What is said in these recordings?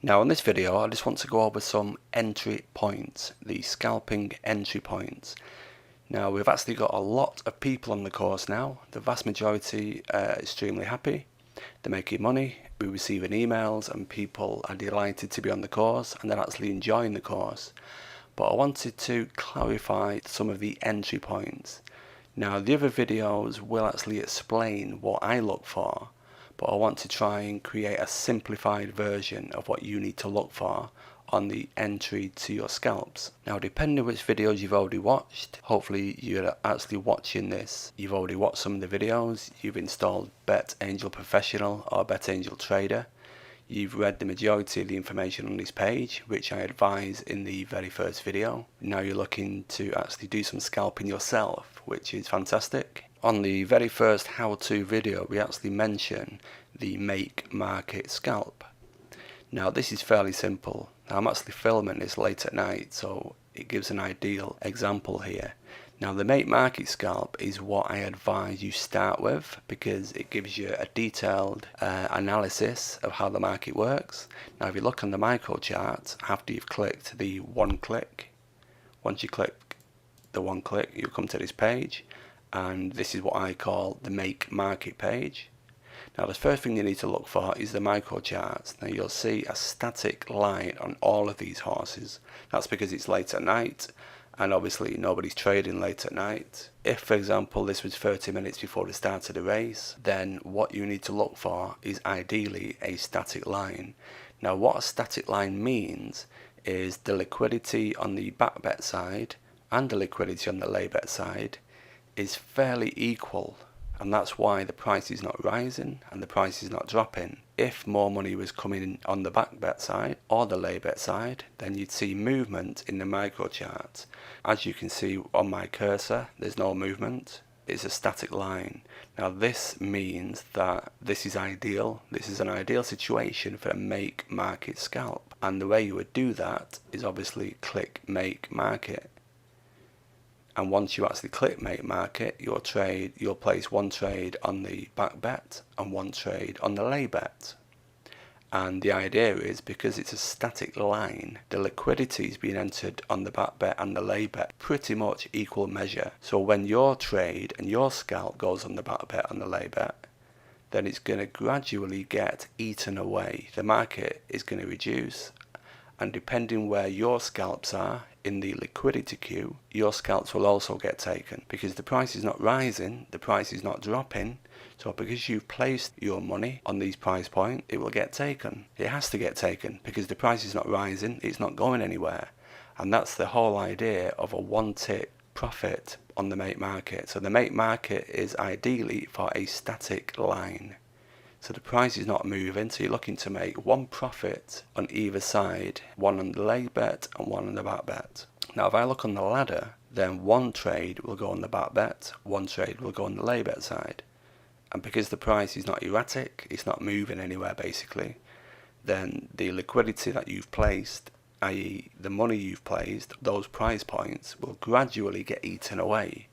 Now in this video I just want to go over some entry points, the scalping entry points. Now we've actually got a lot of people on the course now. The vast majority are extremely happy. They're making money, we're receiving emails and people are delighted to be on the course and they're actually enjoying the course. But I wanted to clarify some of the entry points. Now the other videos will actually explain what I look for, but I want to try and create a simplified version of what you need to look for on the entry to your scalps. Now depending on which videos you've already watched, hopefully you're actually watching this, you've already watched some of the videos, you've installed BetAngel Professional or BetAngel Trader, you've read the majority of the information on this page, which I advise in the very first video. Now you're looking to actually do some scalping yourself, which is fantastic. On the very first how-to video we actually mention the make, market, scalp. Now this is fairly simple. Now, I'm actually filming this late at night, so it gives an ideal example here. Now the make market scalp is what I advise you start with because it gives you a detailed analysis of how the market works. Now if you look on the micro chart, after you've clicked the one click, once you click the one click you'll come to this page, and this is what I call the make market page. Now the first thing you need to look for is the micro charts. Now you'll see a static line on all of these horses. That's because it's late at night and obviously nobody's trading late at night. If for example this was 30 minutes before the start of the race, then what you need to look for is ideally a static line. Now what a static line means is the liquidity on the back bet side and the liquidity on the lay bet side is fairly equal, and that's why the price is not rising and the price is not dropping. If more money was coming in on the back bet side or the lay bet side, then you'd see movement in the micro chart. As you can see on my cursor, there's no movement, it's a static line. Now this means that this is ideal. This is an ideal situation for a make market scalp, and the way you would do that is obviously click make market. And once you actually click make market, you'll place one trade on the back bet and one trade on the lay bet. And the idea is, because it's a static line, the liquidity is being entered on the back bet and the lay bet pretty much equal measure. So when your trade and your scalp goes on the back bet and the lay bet, then it's going to gradually get eaten away. The market is going to reduce, and depending where your scalps are in the liquidity queue, your scalps will also get taken, because the price is not rising, the price is not dropping. So because you've placed your money on these price points, it will get taken. It has to get taken because the price is not rising, it's not going anywhere. And that's the whole idea of a one tick profit on the make market. So the make market is ideally for a static line. So the price is not moving, so you're looking to make one profit on either side, one on the lay bet and one on the back bet. Now if I look on the ladder, then one trade will go on the back bet, one trade will go on the lay bet side. And because the price is not erratic, it's not moving anywhere basically, then the liquidity that you've placed, i.e. the money you've placed, those price points will gradually get eaten away.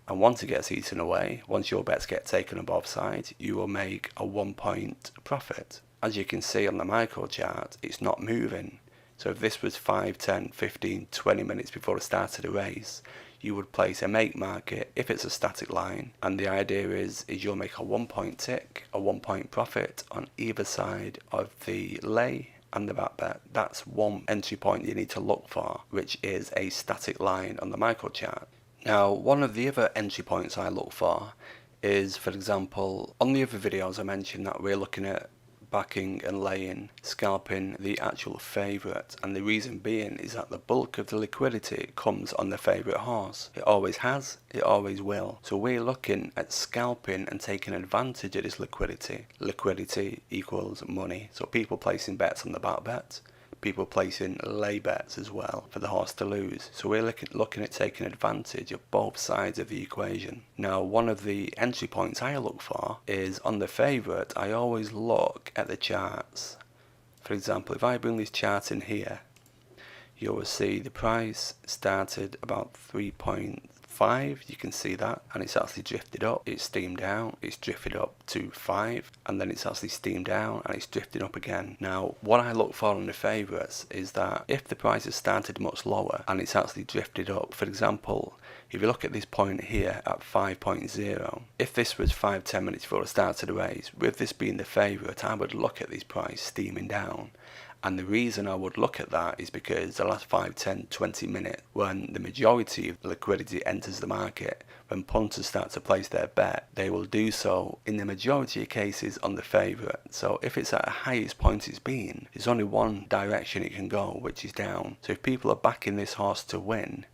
And once it gets eaten away, once your bets get taken on both sides, you will make a 1 point profit. As you can see on the micro chart, it's not moving. So if this was 5, 10, 15, 20 minutes before the start of the race, you would place a make market if it's a static line, and the idea is you'll make a 1 point tick, a 1 point profit on either side of the lay and the back bet. That's one entry point you need to look for, which is a static line on the micro chart. Now one of the other entry points I look for is, for example, on the other videos I mentioned that we're looking at backing and laying, scalping the actual favourite, and the reason being is that the bulk of the liquidity comes on the favourite horse. It always has, it always will. So we're looking at scalping and taking advantage of this liquidity. Liquidity equals money. So people placing bets on the back bet, people placing lay bets as well for the horse to lose. So we're looking at taking advantage of both sides of the equation. Now one of the entry points I look for is on the favourite. I always look at the charts. For example, if I bring this chart in here, you will see the price started about 3.5, you can see that, and it's actually drifted up, it's steamed down, it's drifted up to 5, and then it's actually steamed down and it's drifting up again. Now what I look for in the favourites is that if the price has started much lower and it's actually drifted up, for example, if you look at this point here at 5.0, if this was 5-10 minutes before the start of the race, with this being the favourite, I would look at this price steaming down. And the reason I would look at that is because the last 5, 10, 20 minutes, when the majority of liquidity enters the market, when punters start to place their bet, they will do so in the majority of cases on the favourite. So if it's at the highest point it's been, there's only one direction it can go, which is down. So if people are backing this horse to win,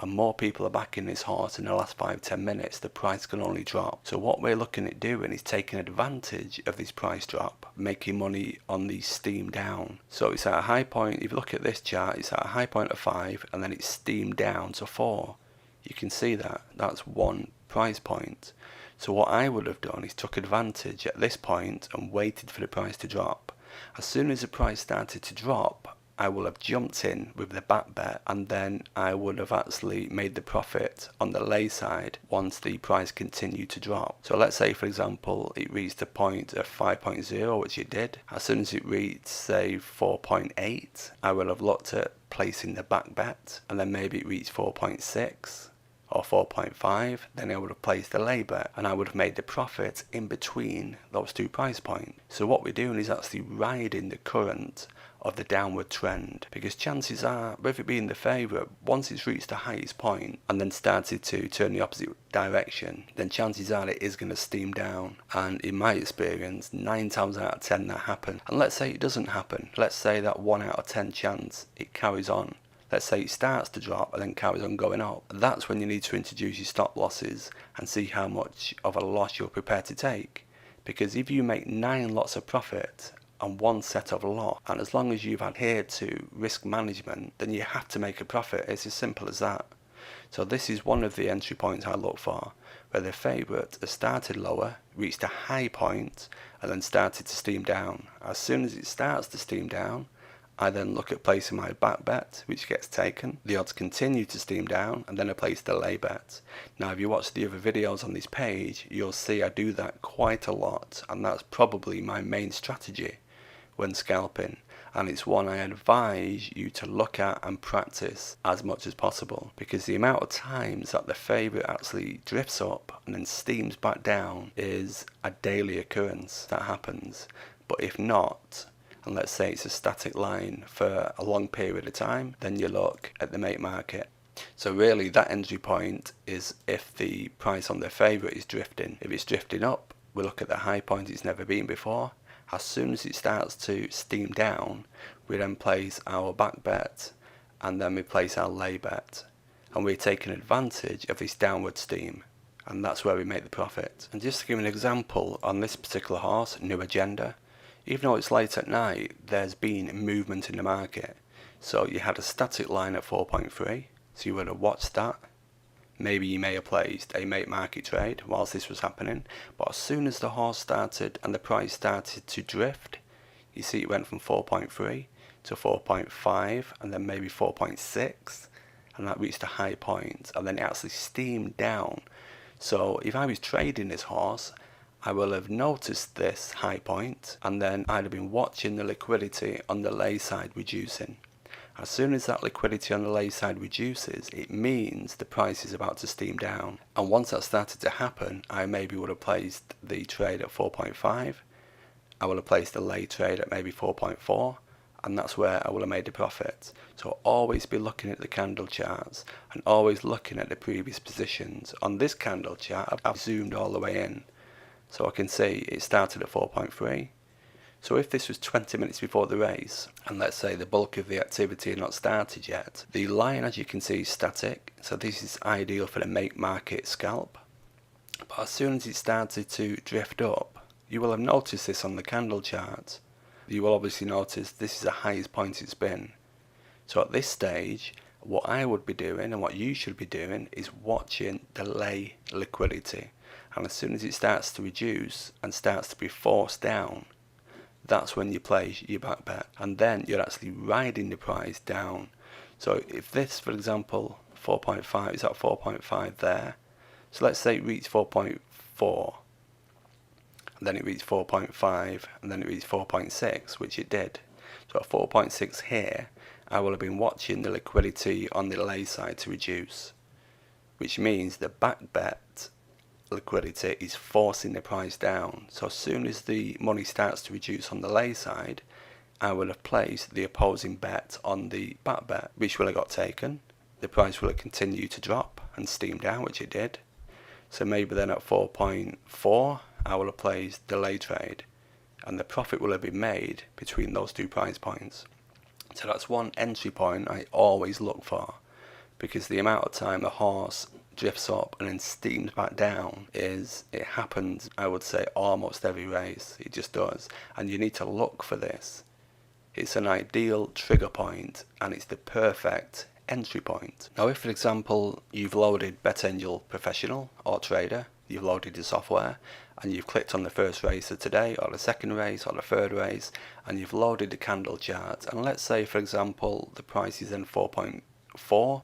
and more people are backing this horse in the last 5-10 minutes, the price can only drop. So what we're looking at doing is taking advantage of this price drop, making money on these steam down. So it's at a high point. If you look at this chart, it's at a high point of 5 and then it's steamed down to 4. You can see that that's one price point. So what I would have done is took advantage at this point and waited for the price to drop. As soon as the price started to drop, I will have jumped in with the back bet, and then I would have actually made the profit on the lay side once the price continued to drop. So let's say, for example, it reached a point of 5.0, which it did. As soon as it reached, say, 4.8, I will have looked at placing the back bet, and then maybe it reached 4.6 or 4.5, then I would have placed the lay bet and I would have made the profit in between those two price points. So what we're doing is actually riding the current of the downward trend, because chances are, with it being the favourite, once it's reached the highest point and then started to turn the opposite direction, then chances are it is going to steam down. And in my experience, 9 times out of 10 that happen. And let's say it doesn't happen. Let's say that 1 out of 10 chance it carries on. Let's say it starts to drop and then carries on going up. That's when you need to introduce your stop losses and see how much of a loss you're prepared to take. Because if you make 9 lots of profit and 1 set of loss, and as long as you've adhered to risk management, then you have to make a profit. It's as simple as that. So this is one of the entry points I look for, where the favourite has started lower, reached a high point, and then started to steam down. As soon as it starts to steam down, I then look at placing my back bet, which gets taken. The odds continue to steam down, and then I place the lay bet. Now, if you watch the other videos on this page, you'll see I do that quite a lot, and that's probably my main strategy when scalping. And it's one I advise you to look at and practice as much as possible, because the amount of times that the favourite actually drifts up and then steams back down is a daily occurrence that happens. But if not, and let's say it's a static line for a long period of time, then you look at the make market. So really that entry point is if the price on the favourite is drifting. If it's drifting up, we look at the high point it's never been before. As soon as it starts to steam down, we then place our back bet and then we place our lay bet. And we're taking advantage of this downward steam. And that's where we make the profit. And just to give an example on this particular horse, New Agenda, even though it's late at night, there's been movement in the market. So you had a static line at 4.3, so you would have watched that. Maybe you may have placed a make market trade whilst this was happening, but as soon as the horse started and the price started to drift, you see it went from 4.3 to 4.5 and then maybe 4.6, and that reached a high point, and then it actually steamed down. So if I was trading this horse, I will have noticed this high point, and then I'd have been watching the liquidity on the lay side reducing. As soon as that liquidity on the lay side reduces, it means the price is about to steam down. And once that started to happen, I maybe would have placed the trade at 4.5. I will have placed the lay trade at maybe 4.4, and that's where I will have made the profit. So always be looking at the candle charts and always looking at the previous positions. On this candle chart, I've zoomed all the way in. So I can see it started at 4.3. So if this was 20 minutes before the race, and let's say the bulk of the activity had not started yet, the line, as you can see, is static. So this is ideal for the make market scalp. But as soon as it started to drift up, you will have noticed this on the candle chart. You will obviously notice this is the highest point it's been. So at this stage, what I would be doing and what you should be doing is watching the lay liquidity. And as soon as it starts to reduce and starts to be forced down, that's when you place your back bet, and then you're actually riding the price down. So if this, for example, 4.5 is at 4.5 there, so let's say it reached 4.4, and then it reached 4.5, and then it reached 4.6, which it did. So at 4.6 here, I will have been watching the liquidity on the lay side to reduce, which means the back bet liquidity is forcing the price down. So as soon as the money starts to reduce on the lay side, I will have placed the opposing bet on the back bet, which will have got taken. The price will have continued to drop and steam down, which it did. So maybe then at 4.4, I will have placed the lay trade, and the profit will have been made between those two price points. So that's one entry point I always look for, because the amount of time a horse drifts up and then steams back down it happens, I would say, almost every race. It just does, and you need to look for this. It's an ideal trigger point, and it's the perfect entry point. Now, if for example you've loaded BetAngel Professional or Trader, you've loaded the software and you've clicked on the first race of today, or the second race, or the third race, and you've loaded the candle chart, and let's say for example the price is in 4.4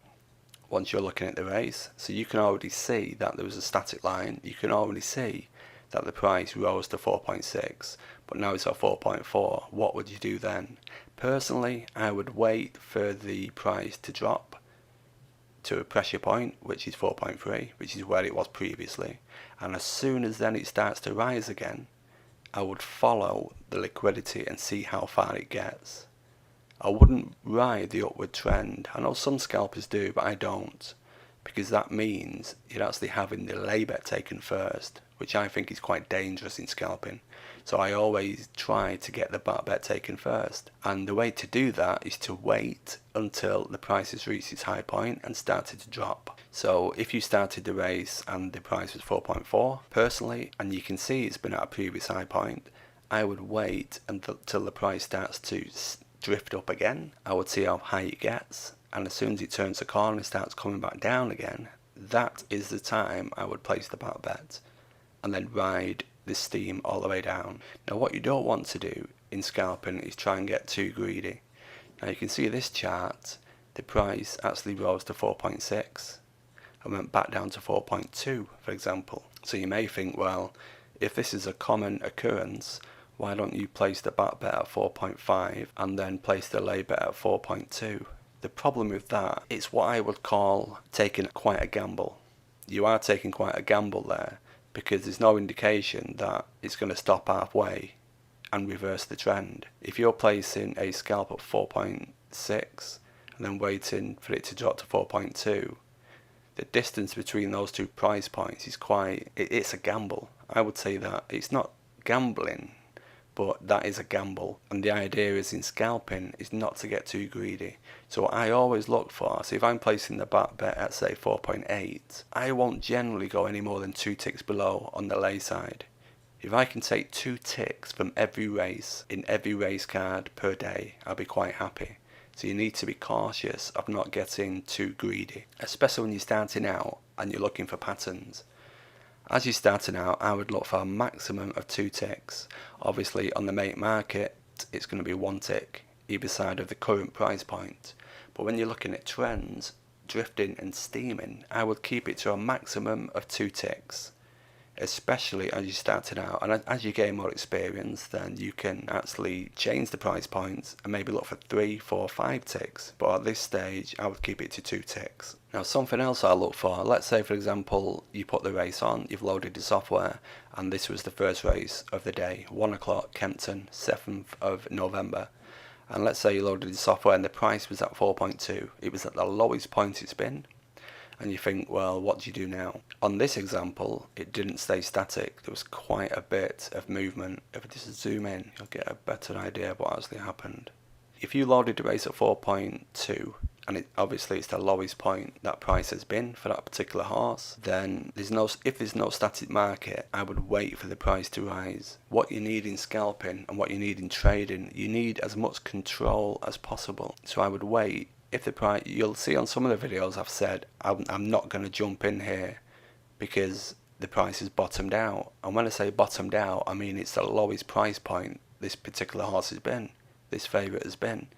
once you're looking at the race, so you can already see that there was a static line. You can already see that the price rose to 4.6, but now it's at 4.4. What would you do then? Personally, I would wait for the price to drop to a pressure point, which is 4.3, which is where it was previously, and as soon as then it starts to rise again, I would follow the liquidity and see how far it gets. I wouldn't ride the upward trend. I know some scalpers do, but I don't, because that means you're actually having the lay bet taken first, which I think is quite dangerous in scalping. So I always try to get the back bet taken first, and the way to do that is to wait until the price has reached its high point and started to drop. So if you started the race and the price was 4.4 personally, and you can see it's been at a previous high point, I would wait until the price starts to drift up again. I would see how high it gets, and as soon as it turns the corner and starts coming back down again, that is the time I would place the back bet and then ride the steam all the way down. Now what you don't want to do in scalping is try and get too greedy. Now you can see this chart, the price actually rose to 4.6 and went back down to 4.2 for example. So you may think, well, if this is a common occurrence, why don't you place the back bet at 4.5 and then place the lay bet at 4.2? The problem with that, it's what I would call taking quite a gamble. You are taking quite a gamble there, because there's no indication that it's going to stop halfway and reverse the trend. If you're placing a scalp at 4.6 and then waiting for it to drop to 4.2, the distance between those two price points is it's a gamble. I would say that it's not gambling, but that is a gamble, and the idea is in scalping is not to get too greedy. So what I always look for, so if I'm placing the back bet at say 4.8, I won't generally go any more than 2 ticks below on the lay side. If I can take 2 ticks from every race in every race card per day, I'll be quite happy. So you need to be cautious of not getting too greedy, especially when you're starting out and you're looking for patterns. As you're starting out, I would look for a maximum of 2 ticks. Obviously on the make market, it's going to be 1 tick either side of the current price point. But when you're looking at trends, drifting and steaming, I would keep it to a maximum of 2 ticks, especially as you're starting out. And as you gain more experience, then you can actually change the price points and maybe look for 3, 4, 5 ticks. But at this stage, I would keep it to 2 ticks. Now something else I look for, let's say for example you put the race on, you've loaded the software, and this was the first race of the day, 1 o'clock Kempton, 7th of November. And let's say you loaded the software and the price was at 4.2. It was at the lowest point it's been. And you think, well, what do you do now? On this example, it didn't stay static. There was quite a bit of movement. If I just zoom in, you'll get a better idea of what actually happened. If you loaded the race at 4.2, and obviously it's the lowest point that price has been for that particular horse, then if there's no static market, I would wait for the price to rise. What you need in scalping and what you need in trading, you need as much control as possible. So I would wait. If the price, you'll see on some of the videos I've said, I'm not going to jump in here because the price has bottomed out. And when I say bottomed out, I mean it's the lowest price point this particular horse has been, this favourite has been.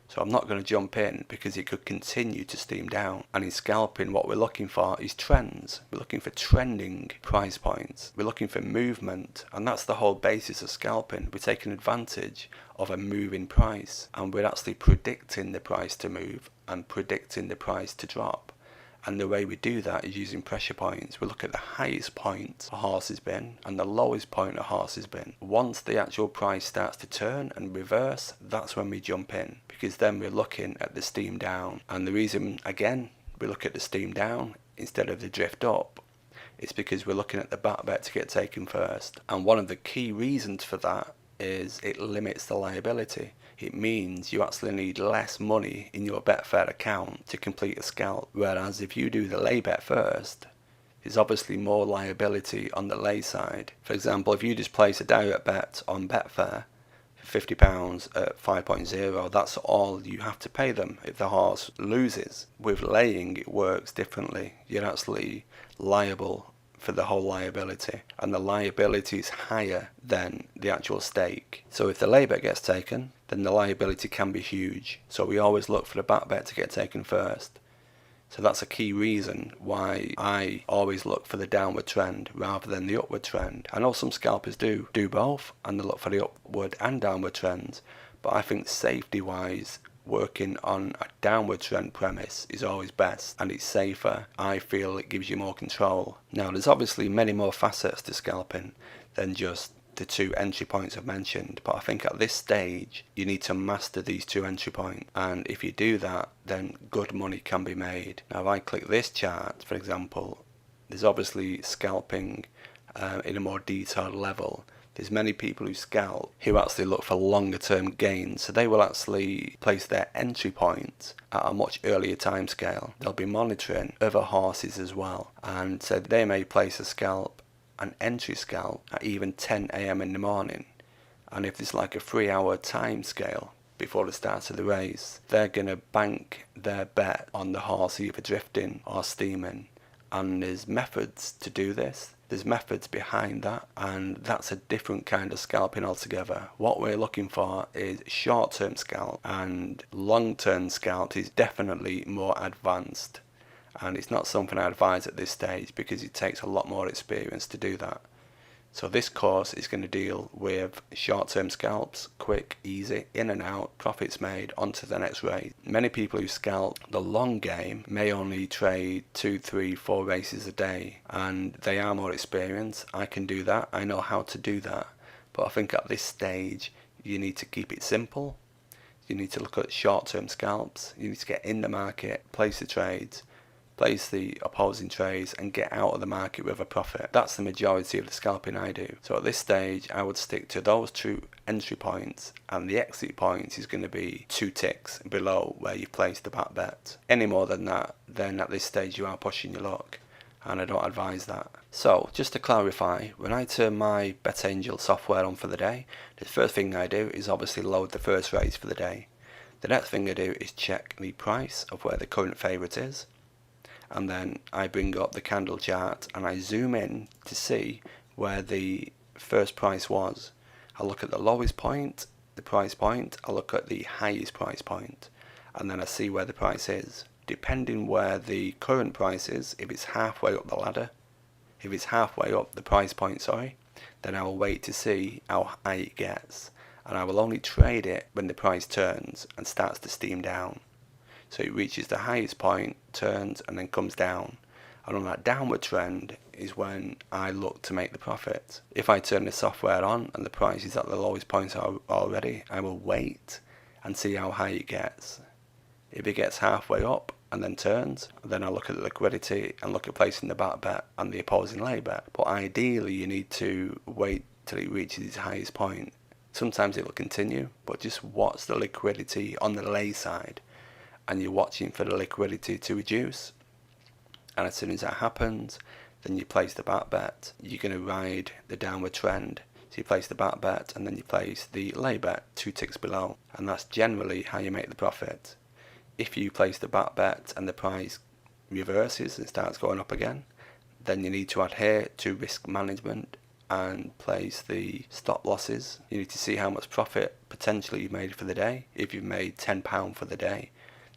So I'm not going to jump in because it could continue to steam down. And in scalping, what we're looking for is trends. We're looking for trending price points. We're looking for movement. And that's the whole basis of scalping. We're taking advantage of a moving price. And we're actually predicting the price to move and predicting the price to drop. And the way we do that is using pressure points. We look at the highest point a horse has been and the lowest point a horse has been. Once the actual price starts to turn and reverse, that's when we jump in, because then we're looking at the steam down. And the reason, again, we look at the steam down instead of the drift up, is because we're looking at the back bet to get taken first. And one of the key reasons for that is it limits the liability. It means you actually need less money in your Betfair account to complete a scalp. Whereas if you do the lay bet first, there's obviously more liability on the lay side. For example, if you just place a direct bet on Betfair for £50 at 5.0, that's all you have to pay them if the horse loses. With laying, it works differently. You're actually liable for the whole liability, and the liability is higher than the actual stake. So if the lay bet gets taken, then the liability can be huge. So we always look for the back bet to get taken first. So that's a key reason why I always look for the downward trend rather than the upward trend. I know some scalpers do both, and they look for the upward and downward trends, but I think safety wise, working on a downward trend premise is always best, and it's safer. I feel it gives you more control. Now there's obviously many more facets to scalping than just the 2 entry points I've mentioned, but I think at this stage you need to master these 2 entry points, and if you do that, then good money can be made. Now if I click this chart, for example, there's obviously scalping in a more detailed level. There's many people who scalp who actually look for longer term gains, so they will actually place their entry point at a much earlier time scale. They'll be monitoring other horses as well, and so they may place a scalp, an entry scalp, at even 10 AM in the morning, and if there's like a 3-hour time scale before the start of the race, they're going to bank their bet on the horse either drifting or steaming. And there's methods to do this. There's methods behind that, and that's a different kind of scalping altogether. What we're looking for is short-term scalp, and long-term scalp is definitely more advanced, and it's not something I advise at this stage because it takes a lot more experience to do that. So this course is going to deal with short-term scalps, quick, easy, in and out, profits made, on to the next race. Many people who scalp the long game may only trade 2, 3, 4 races a day, and they are more experienced. I can do that. I know how to do that. But I think at this stage, you need to keep it simple. You need to look at short-term scalps. You need to get in the market, place the trades, place the opposing trades, and get out of the market with a profit. That's the majority of the scalping I do. So at this stage I would stick to those 2 entry points, and the exit point is going to be 2 ticks below where you place the back bet. Any more than that, then at this stage you are pushing your luck, and I don't advise that. So just to clarify, when I turn my BetAngel software on for the day, the first thing I do is obviously load the first race for the day. The next thing I do is check the price of where the current favourite is, and then I bring up the candle chart and I zoom in to see where the first price was. I look at the lowest point, the price point, I look at the highest price point, and then I see where the price is. Depending where the current price is, if it's halfway up the ladder, if it's halfway up the price point, then I will wait to see how high it gets, and I will only trade it when the price turns and starts to steam down. So it reaches the highest point, turns, and then comes down. And on that downward trend is when I look to make the profit. If I turn the software on and the price is at the lowest point already, I will wait and see how high it gets. If it gets halfway up and then turns, then I look at the liquidity and look at placing the back bet and the opposing lay bet. But ideally you need to wait till it reaches its highest point. Sometimes it will continue, but just watch the liquidity on the lay side, and you're watching for the liquidity to reduce, and as soon as that happens, then you place the back bet. You're going to ride the downward trend, so you place the back bet and then you place the lay bet 2 ticks below, and that's generally how you make the profit. If you place the back bet and the price reverses and starts going up again, then you need to adhere to risk management and place the stop losses. You need to see how much profit potentially you made for the day. If you've made £10 for the day,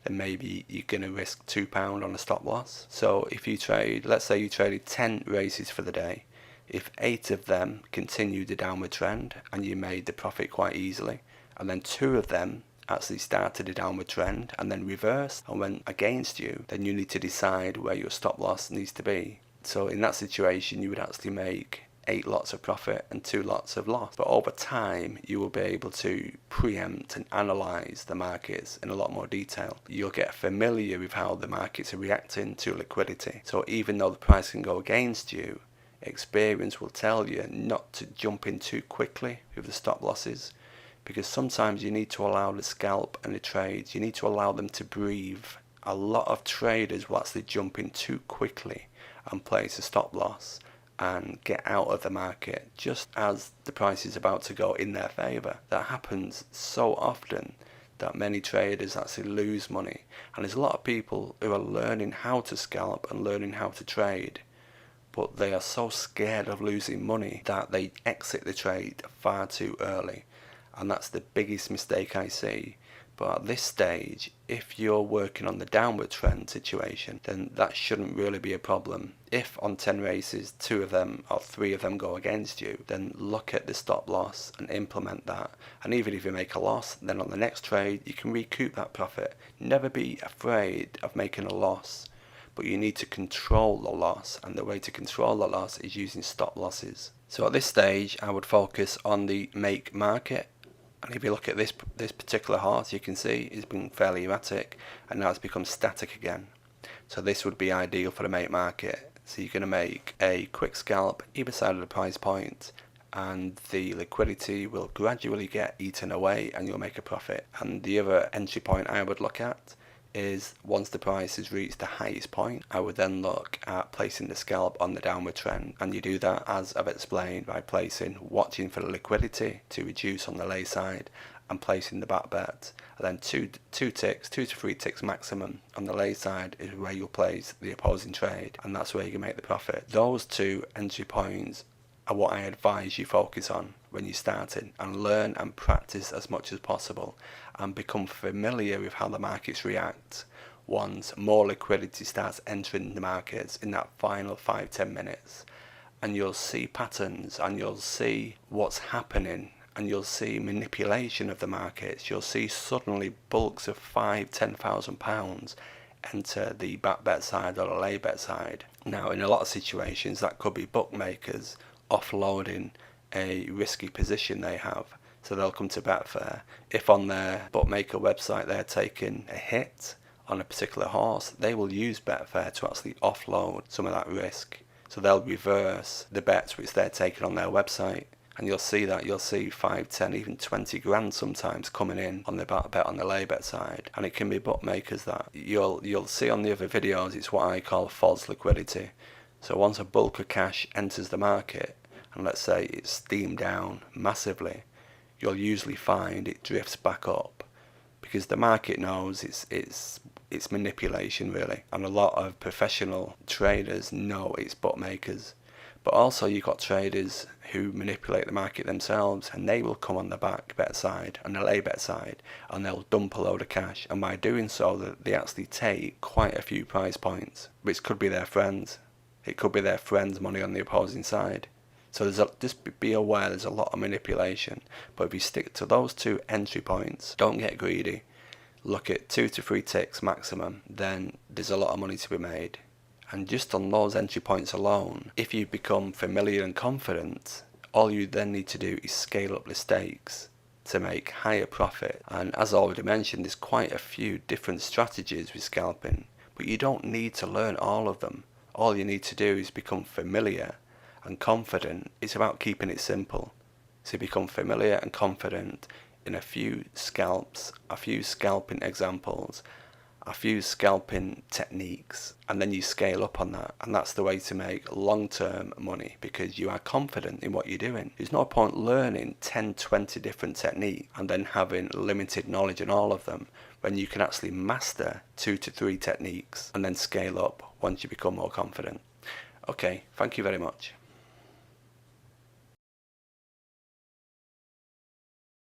then maybe you're going to risk £2 on a stop loss. So if you trade, let's say you traded 10 races for the day, if 8 of them continued the downward trend and you made the profit quite easily, and then 2 of them actually started a downward trend and then reversed and went against you, then you need to decide where your stop loss needs to be. So in that situation, you would actually make 8 lots of profit and 2 lots of loss. But over time, you will be able to preempt and analyze the markets in a lot more detail. You'll get familiar with how the markets are reacting to liquidity. So even though the price can go against you, experience will tell you not to jump in too quickly with the stop losses, because sometimes you need to allow the scalp and the trades, you need to allow them to breathe. A lot of traders will actually jump in too quickly and place a stop loss and get out of the market just as the price is about to go in their favor. That happens so often that many traders actually lose money, and there's a lot of people who are learning how to scalp and learning how to trade, but they are so scared of losing money that they exit the trade far too early, and that's the biggest mistake I see. But at this stage, if you're working on the downward trend situation, then that shouldn't really be a problem. If on 10 races, 2 of them or 3 of them go against you, then look at the stop loss and implement that. And even if you make a loss, then on the next trade, you can recoup that profit. Never be afraid of making a loss, but you need to control the loss, and the way to control the loss is using stop losses. So at this stage, I would focus on the make market. And if you look at this particular horse, you can see it's been fairly erratic and now it's become static again. So this would be ideal for the make market. So you're going to make a quick scalp either side of the price point, and the liquidity will gradually get eaten away and you'll make a profit. And the other entry point I would look at is once the price has reached the highest point, I would then look at placing the scalp on the downward trend, and you do that as I've explained by watching for the liquidity to reduce on the lay side and placing the back bet, and then 2 to 3 ticks maximum on the lay side is where you'll place the opposing trade, and that's where you can make the profit. Those 2 entry points are what I advise you focus on when you're starting, and learn and practice as much as possible and become familiar with how the markets react once more liquidity starts entering the markets in that final 5-10 minutes. And you'll see patterns, and you'll see what's happening, and you'll see manipulation of the markets. You'll see suddenly bulks of £5,000-10,000 enter the back bet side or the lay bet side. Now in a lot of situations that could be bookmakers offloading a risky position they have, so they'll come to Betfair. If on their bookmaker website they're taking a hit on a particular horse, they will use Betfair to actually offload some of that risk. So they'll reverse the bets which they're taking on their website, and you'll see 5, 10, even 20 grand sometimes coming in on the back bet on the lay bet side. And it can be bookmakers that you'll see on the other videos. It's what I call false liquidity. So once a bulk of cash enters the market, and let's say it's steamed down massively, you'll usually find it drifts back up, because the market knows it's manipulation really, and a lot of professional traders know it's bookmakers. But also you've got traders who manipulate the market themselves, and they will come on the back bet side and the lay bet side, and they'll dump a load of cash, and by doing so they actually take quite a few price points, which could be their friends. It could be their friends' money on the opposing side. So just be aware there's a lot of manipulation. But if you stick to those 2 entry points, don't get greedy, look at 2 to 3 ticks maximum, then there's a lot of money to be made. And just on those entry points alone, if you become familiar and confident, all you then need to do is scale up the stakes to make higher profit. And as I already mentioned, there's quite a few different strategies with scalping, but you don't need to learn all of them. All you need to do is become familiar and confident. It's about keeping it simple. So become familiar and confident in a few scalps, a few scalping examples, a few scalping techniques, and then you scale up on that. And that's the way to make long-term money, because you are confident in what you're doing. There's no point learning 10, 20 different techniques and then having limited knowledge in all of them, when you can actually master 2 to 3 techniques and then scale up once you become more confident. Okay, thank you very much.